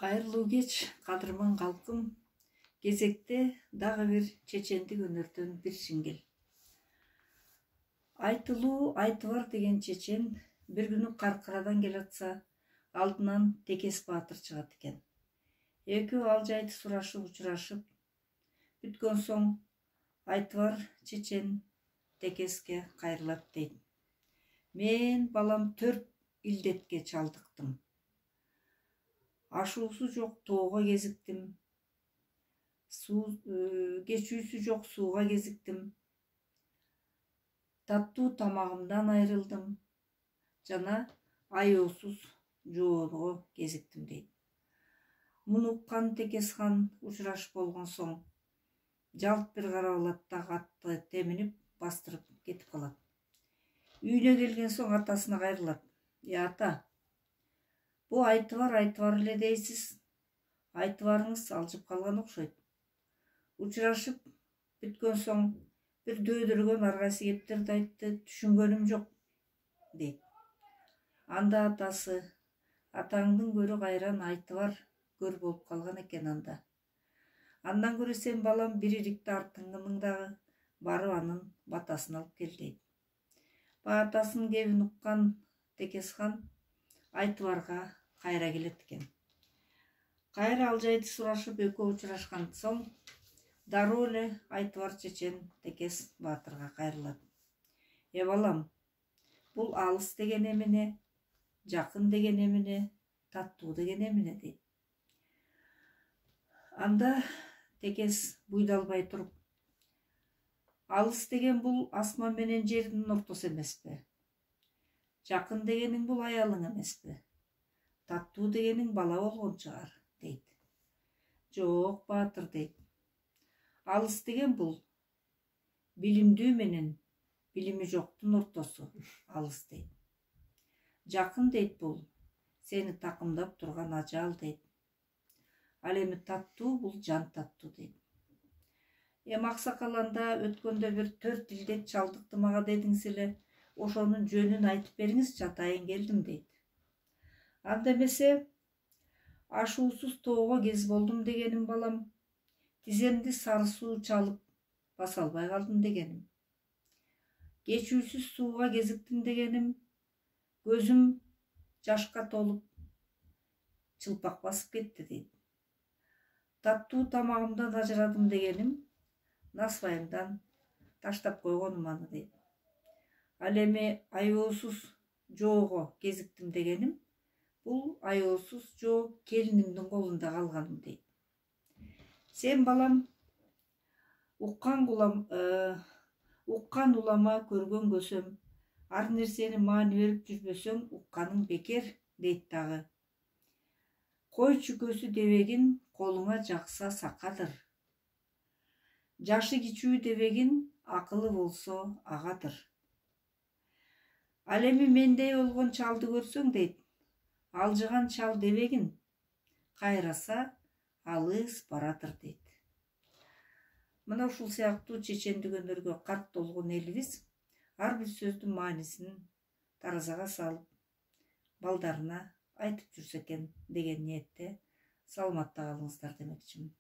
Кайрылуу кеч, кадырман калкым. Кезекте дагы бир чечендик өнөрдөн бир сиңгил. Айтылуу Айтыбар деген чечен бир күнү Каркырадан келатса, алдынан Текес Баатыр чыгат экен. Экөө ал жайды сурашып учурашып, бүткөн соң Айтыбар чечен Текеске кайрылат дейт. Мен балам 4 илдетке чалдыктым. Ашуусу жок тоого кезиктим. Кечүүсү жок сууга кезиктим. Таттуу тамагымдан айрылдым. Жана аяосуз жоого кезиктим дейт. Муну уккан Текес хан учурашып болгон соң жалт бир карап алат да атты теминип бастырып кетип калат. Үйүнө келген соң атасына кайрылат. Ата, бу Айтыбар эле дейсиз. Айтыбарыңыз алжып калган окшойт. Учурашып бүткөн соң бир дөөдөргөн аргайсы кептерди айтты, түшүнгөнүм жок дейт. Анда атасы: атаңдын көрү кайран Айтыбар көр болуп калган экен анда. Андан көрө сен балам бир ирикти артыңдын дагы барып анын батасын алып кел дейт. Атасынын кебин уккан Текес хан Айтыбарга кайра келет экен. Кайра ал жайды сурашып экөө учурашкан соң дароо эле Айтыбар чечен Текес Баатырга кайрылат. Балам, бул алыс деген эмне, жакын деген эмне, таттуу деген эмне дейт. Анда Текес буйдалбай туруп: алыс деген бул асман менен жердин ортосу эмеспи? Жакын дегениң бул аялың эмеспи? Таттуу дегениң бала болгон чыгар дейт. Жок Баатыр дейт. Алыс деген бул билимдүү менен билими жоктун ортосу алыс дейт. Жакын дейт бул сени такымдап турган ажал дейт. Ал эми таттуу бул жан таттуу дейт. Аксакал анда өткөндө бир 4 илдет чалдыкты мага дедиңиз эле, ошонун жөнүн айтып бериңизчи, атайын келдим дейт. Анда эмесе ашуусуз тоого кез болдум дегеним балам, тиземди сары суу чалып баса албай калдым дегеним. Кечүүсүз сууга кезиктим дегеним, көзүм жашка толуп чылпак басып кетти дейт. Таттуу тамагымдан ажырадым дегеним, насыбайымдан таштап койгонум аны дейт. Ал эми аяосуз жоого кезиктим дегеним, бул аяосуз жоо келинимдин колунда калганым дейт. Сен балам уккан улама, көргөн көсөм, ар нерсени маани берип жүрбөсөң, укканың бекер дейт дагы. Кой чүкөсү дебегин колуңа жакса сакадыр. Жашы кичүү дебегин акылы болсо агадыр. Ал эми мендей болгон чалды көрсөң дейт, алжыган чал дебегин кайраса алыс барадыр дейт. Мына ушул сыяктуу чечендик өнөргө карт толгон элибиз ар бир сөздүн маанисин таразага салып, балдарына айтып жүрсө экен деген ниетте саламатта калыңыздар демекчимин.